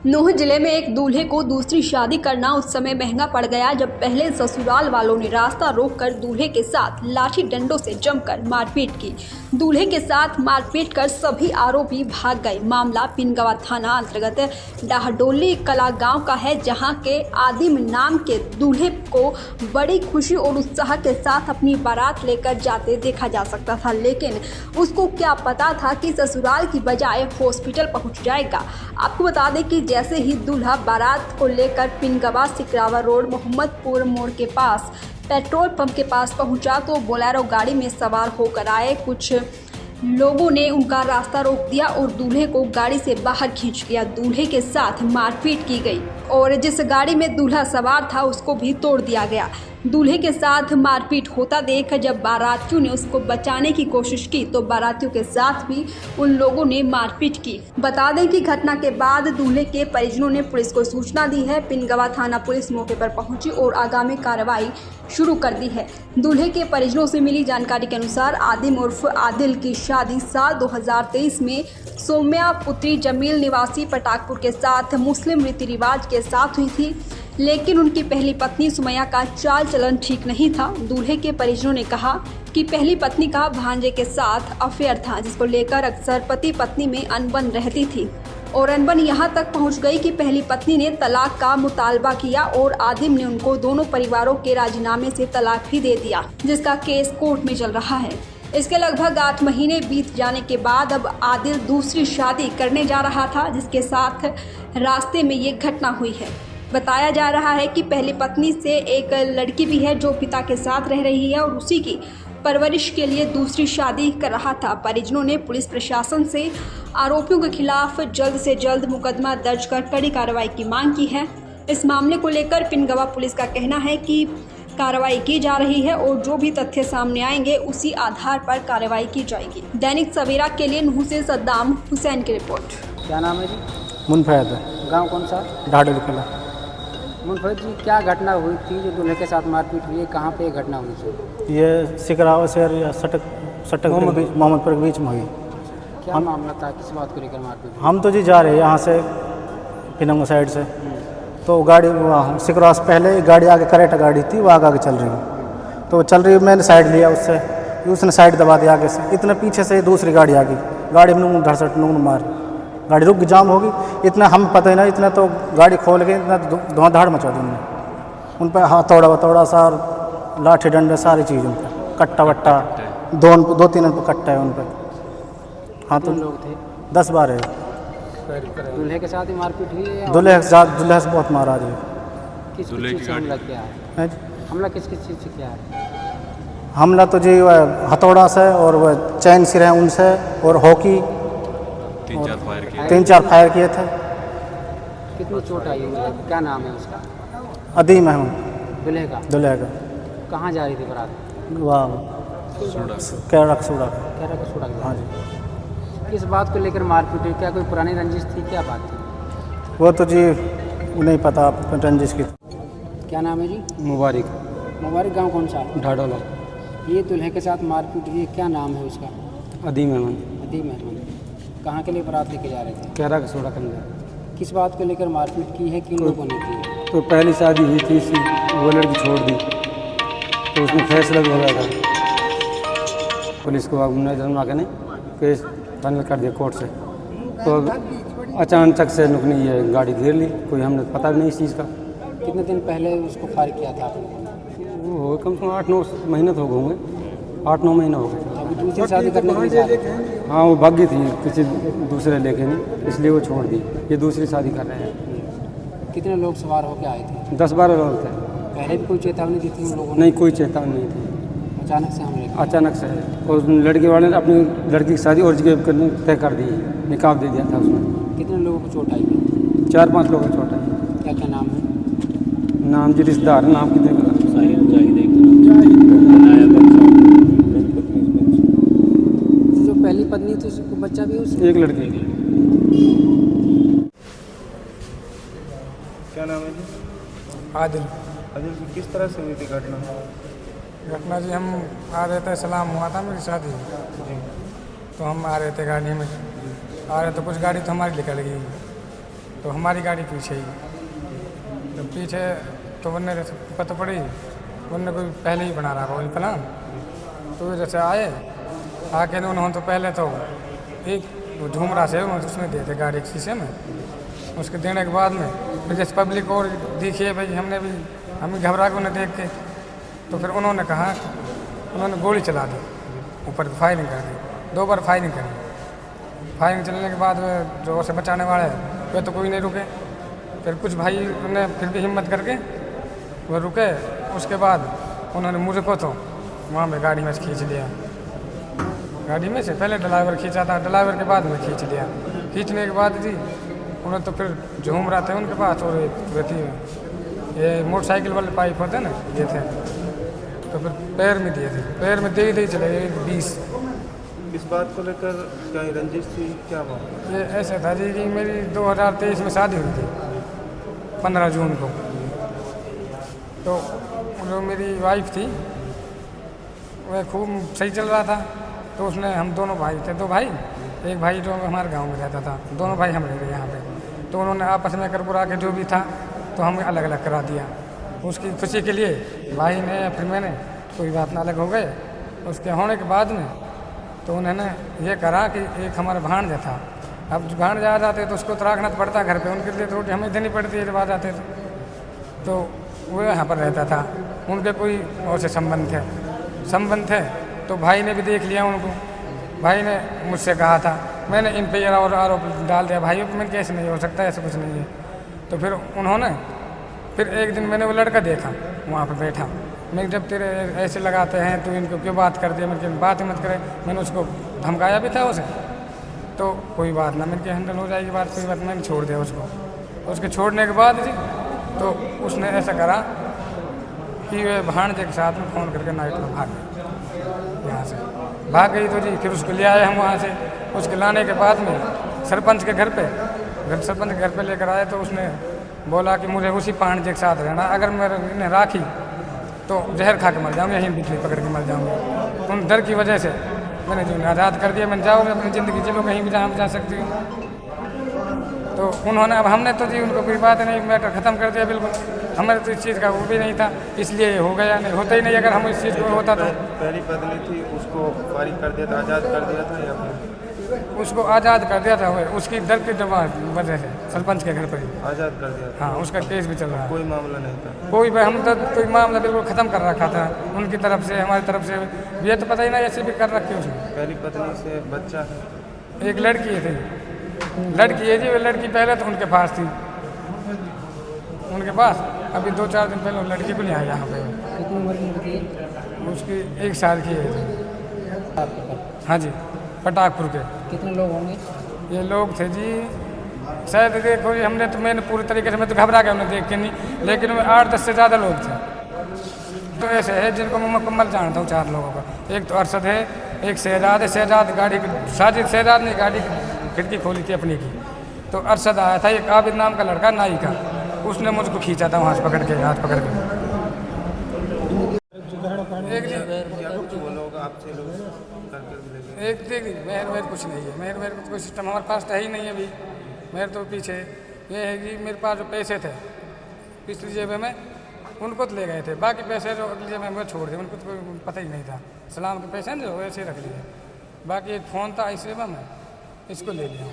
नूंह जिले में एक दूल्हे को दूसरी शादी करना उस समय महंगा पड़ गया जब पहले ससुराल वालों ने रास्ता रोककर दूल्हे के साथ लाठी डंडों से जमकर मारपीट की। दूल्हे के साथ मारपीट कर सभी आरोपी भाग गए। मामला पिनगवा थाना अंतर्गत डाहडोली कला गांव का है, जहां के आदिम नाम के दूल्हे को बड़ी खुशी और उत्साह के साथ अपनी बारात लेकर जाते देखा जा सकता था, लेकिन उसको क्या पता था कि ससुराल की बजाय हॉस्पिटल पहुंच जाएगा। आपको बता दें कि जैसे ही दूल्हा बारात को लेकर पिनगवा सिकरावा रोड मोहम्मदपुर मोड़ के पास पेट्रोल पंप के पास पहुंचा तो बोलेरो गाड़ी में सवार होकर आए कुछ लोगों ने उनका रास्ता रोक दिया और दूल्हे को गाड़ी से बाहर खींच लिया। दूल्हे के साथ मारपीट की गई और जिस गाड़ी में दूल्हा सवार था उसको भी तोड़ दिया गया। दूल्हे के साथ मारपीट होता देख जब बारातियों ने उसको बचाने की कोशिश की तो बारातियों के साथ भी उन लोगों ने मारपीट की। बता दें कि घटना के बाद दूल्हे के परिजनों ने पुलिस को सूचना दी है। पिनगवा थाना पुलिस मौके पर पहुंची और आगामी कार्रवाई शुरू कर दी है। दूल्हे के परिजनों से मिली जानकारी के अनुसार आदिम उर्फ आदिल की शादी साल 2023 में सौम्या पुत्री जमील निवासी पटाकपुर के साथ मुस्लिम रीति रिवाज के साथ हुई थी, लेकिन उनकी पहली पत्नी सुमैया का चाल चलन ठीक नहीं था। दूल्हे के परिजनों ने कहा कि पहली पत्नी का भांजे के साथ अफेयर था, जिसको लेकर अक्सर पति पत्नी में अनबन रहती थी और अनबन यहाँ तक पहुँच गई कि पहली पत्नी ने तलाक का मुतालबा किया और आदिम ने उनको दोनों परिवारों के राजीनामे से तलाक भी दे दिया, जिसका केस कोर्ट में चल रहा है। इसके लगभग 8 महीने बीत जाने के बाद अब आदिल दूसरी शादी करने जा रहा था, जिसके साथ रास्ते में ये घटना हुई है। बताया जा रहा है कि पहली पत्नी से एक लड़की भी है जो पिता के साथ रह रही है और उसी की परवरिश के लिए दूसरी शादी कर रहा था। परिजनों ने पुलिस प्रशासन से आरोपियों के खिलाफ जल्द से जल्द मुकदमा दर्ज कर कड़ी कार्रवाई की मांग की है। इस मामले को लेकर पिनगवा पुलिस का कहना है कि कार्रवाई की जा रही है और जो भी तथ्य सामने आएंगे उसी आधार पर कार्रवाई की जाएगी। दैनिक सवेरा के लिए नूंह से सद्दाम हुसैन की रिपोर्ट। क्या नाम है जी? मुनफैद। गांव कौन सा? डाहडोली कला। मुनफैद जी, क्या घटना हुई थी जो दूल्हे के साथ मारपीट हुई है? कहाँ पे घटना हुई थी? ये सिकरावा से या सटक मोहम्मदपुर के बीच में हुई। क्या मामला था? किस बात को लेकर मारपीट? हम तो जी जा रहे हैं यहाँ से पिनंगो साइड से, तो गाड़ी सिकरावा से पहले गाड़ी आगे करेटा गाड़ी थी, वो आगे चल रही, तो चल रही, मैंने साइड लिया उससे, उसने साइड दबा दिया आगे से। इतने पीछे से दूसरी गाड़ी आ गई, गाड़ी में धड़सट मार, गाड़ी रुक जाम होगी। इतना हम पता ही ना, इतना तो गाड़ी खोल के इतना धुआंधाड़ मचा दी उन्होंने। उन पर हथौड़ा वथौड़ा सा, लाठी डंडे, सारी चीज़ उन पर, कट्टा वट्टा, दो तीन कट्टा है उन पर। हाँ, तो लोग थे 10-12। दूल्हे के साथ ही मारपीट हुई है? दूल्हे से बहुत मारा जी। किस चीज़ से हमला किया है? हमला किस किस चीज़ से किया है? हमला तो जी हथौड़ा से और वह चैन सिर हैं उनसे और हॉकी 3-4 फायर किए थे। कितनी चोट आई है? क्या नाम है उसका? अदीम है दूल्हे का? दूल्हे का। कहाँ जा रही थी बारात? वाह, कैरा सूड़ा। कैरा का सूड़ा? हाँ जी। किस बात को लेकर मारपीट हुई? क्या कोई पुरानी रंजिश थी? क्या बात थी? वो तो जी नहीं पता रंजिश की। क्या नाम है जी? मुबारक। मुबारक। गांव कौन सा? ढाडोला। ये दूल्हे के साथ मारपीट हुई है, क्या नाम है उसका? अदीम अहमद। अदीम अहमद। कहाँ के लिए बारात लेके जा रहे थे? कैरा का सोड़ा करने। किस बात को लेकर मारपीट की है? किन लोगों ने की है? तो पहली शादी हुई थी, वो लड़की छोड़ दी, तो उसमें फैसला भी हो गया था। पुलिस को नजरमा के ने केस फाइनल कर दिया कोर्ट से। तो अचानक से नुकनी ये गाड़ी घेर ली, कोई हमने पता भी नहीं इस चीज़ का। कितने दिन पहले उसको फायर किया था आपने? वो कम से कम 8-9 महीने तो हो गए, 8-9 महीने हो गए। अभी दूसरी शादी करने के लिए जा रहे थे? हाँ, वो भागी थी, किसी दूसरे लेके नहीं, इसलिए वो छोड़ दी। ये दूसरी शादी कर रहे हैं। कितने लोग सवार होकर आए थे? 10-12 लोग थे। पहले भी कोई चेतावनी दी थी उन लोगों ने? नहीं, कोई चेतावनी नहीं थी, अचानक से हमले किया? अचानक से। और लड़के वाले ने अपनी लड़की की शादी और जगह करने तय कर दी, निकाह दे दिया था उसमें। कितने लोगों को चोट आई है? 4-5 लोगों को चोट आई। क्या क्या नाम है? नाम जी रिश्तेदार नाम कितने का? जो पहली पत्नी थी उसको बच्चा भी उससे? एक लड़की। क्या नाम है जी? आदिल। आदिल की किस तरह से हुई थी घटना? घटना जी, हम आ रहे थे, सलाम हुआ था मेरी शादी जी, तो हम आ रहे थे गाड़ी में, आ रहे तो कुछ गाड़ी तो हमारी निकल गई, तो हमारी गाड़ी पीछे ही, तो पीछे तो बनने पता पड़ी उनने कोई पहले ही बना रहा कोई प्लान। तो जैसे आए आके उन्होंने तो पहले तो एक झूमरा से उसमें दिए थे गाड़ी के शीशे में, उसके देने के बाद में फिर जैसे पब्लिक और दिखी है भाई, हम घबरा के उन्हें देख के, तो फिर उन्होंने कहा, उन्होंने गोली चला दी ऊपर, फायरिंग कर दी, 2 बार फायरिंग करी। फायरिंग चलने के बाद जो उसे बचाने वाले वे तो कोई नहीं रुके, फिर कुछ भाई ने फिर भी हिम्मत करके वो रुके। उसके बाद उन्होंने मुझे को तो वहाँ पे गाड़ी में से खींच लिया, गाड़ी में से पहले ड्राइवर खींचा था, ड्राइवर के बाद में खींच लिया। खींचने के बाद जी उन्हें तो फिर झूम रहा था उनके पास, और रहती ये मोटरसाइकिल वाले पाइप होते हैं ना, ये थे, तो फिर पैर में दिए थे, पैर में दे ही चले 20। इस बात को लेकर क्या रंजिश थी, क्या बात? ये ऐसा था जी कि मेरी 2023 में शादी हुई थी 15 जून को। तो जो मेरी वाइफ थी वह खूब सही चल रहा था, तो उसने, हम दोनों भाई थे, 2 भाई, एक भाई जो हमारे गांव में रहता था, दोनों भाई हम रह रहे यहाँ पे। तो उन्होंने आपस में कर पुरा के जो भी था तो हमें अलग अलग करा दिया। उसकी खुशी के लिए भाई ने या फिर मैंने कोई बात ना अलग हो गए। उसके होने के बाद में तो उन्होंने ये करा कि एक हमारा भांजा था, अब भांजा आ जाते तो उसको तो रखना तो पड़ता घर पे, उनके लिए तो रोटी हमें देनी पड़ती है जब आ जाते तो वो यहाँ पर रहता था। उनके कोई और से संबंध थे तो भाई ने भी देख लिया उनको। भाई ने मुझसे कहा था, मैंने इन पे आरोप डाल दिया भाइयों को, मैंने कैसे नहीं हो सकता, ऐसा कुछ नहीं है। तो फिर उन्होंने, फिर एक दिन मैंने वो लड़का देखा वहाँ पर बैठा, मैं जब तेरे ऐसे लगाते हैं तो इनको क्यों बात कर दिया, मैंने बात ही मत करे। मैंने उसको धमकाया भी था उसे, तो कोई बात ना, मैंने हैंडल हो जाएगी बात, कोई बात, मैंने छोड़ दिया उसको। उसके छोड़ने के बाद जी तो उसने ऐसा करा कि वे भांजे के साथ में फ़ोन करके नाइट में भाग गई, यहाँ से भाग गई। तो जी फिर उसको ले आए हम वहाँ से। उसके लाने के बाद में सरपंच के घर पे लेकर आए, तो उसने बोला कि मुझे उसी भांजे के साथ रहना, अगर मैं इन्हें राखी तो जहर खा के मर जाऊँगी, यहीं बिजली पकड़ के मर जाऊँगी। उन डर की वजह से मैंने जो आज़ाद कर दिया, मैंने जाओ अपनी ज़िंदगी जी लो कहीं भी जहाँ जा सकती हूँ। तो उन्होंने, अब हमने तो जी उनको कोई बात नहीं, मैटर ख़त्म कर दिया बिल्कुल। हमारे तो इस चीज़ का वो भी नहीं था, इसलिए ये हो गया, नहीं होता ही नहीं अगर हम इस चीज़ को होता तो। पहली पत्नी थी उसको फारिग कर दिया था, आज़ाद कर दिया था या फिर? उसको आज़ाद कर दिया था, उसकी दर की वजह से सरपंच के घर पर ही आज़ाद कर दिया था। हाँ, उसका केस भी चल रहा है। कोई मामला नहीं था? कोई हम तो कोई मामला बिल्कुल ख़त्म कर रखा था उनकी तरफ से, हमारी तरफ से। ये तो पता ही नहीं ऐसे भी कर रखे उसने। पहली पत्नी से बच्चा है? एक लड़की थी, लड़की है जी, वो लड़की पहले तो उनके पास थी, उनके पास अभी 2-4 दिन पहले लड़की को ले आया यहाँ पे। कितनी उम्र की लड़की है? उसकी 1 साल की है जी। हाँ जी, पटाखपुर के। कितने लोग होंगे? ये लोग थे जी शायद, देखो जी हमने तो, मैंने पूरी तरीके से, मैं तो घबरा गया उन्हें देख के नहीं, लेकिन में 8-10 से ज़्यादा लोग थे। तो ऐसे है जिनको मैं मुकम्मल जानता हूँ 4 लोगों का। एक तो अरशद है, एक शहजाद है, शहजाद गाड़ी की, साजिद शहजाद ने गाड़ी की खिड़की खोली थी अपनी की, तो अरशद आया था, एक आबिद नाम का लड़का नाई का, उसने मुझको खींचा था वहाँ से पकड़ के, हाथ पकड़ के। एक मेहर कुछ नहीं है, मेहर कोई सिस्टम हमारे पास तो है ही नहीं है अभी। मेहर तो पीछे ये है कि मेरे पास जो पैसे थे पिछली जेब में उनको तो ले गए थे, बाकी पैसे जो अगली जेब में वो छोड़ दिए, उनको तो कोई पता ही नहीं था। सलाम के पैसे जो वैसे ही रख लिए, बाकी एक फ़ोन था इस जेब में, इसको ले लिया।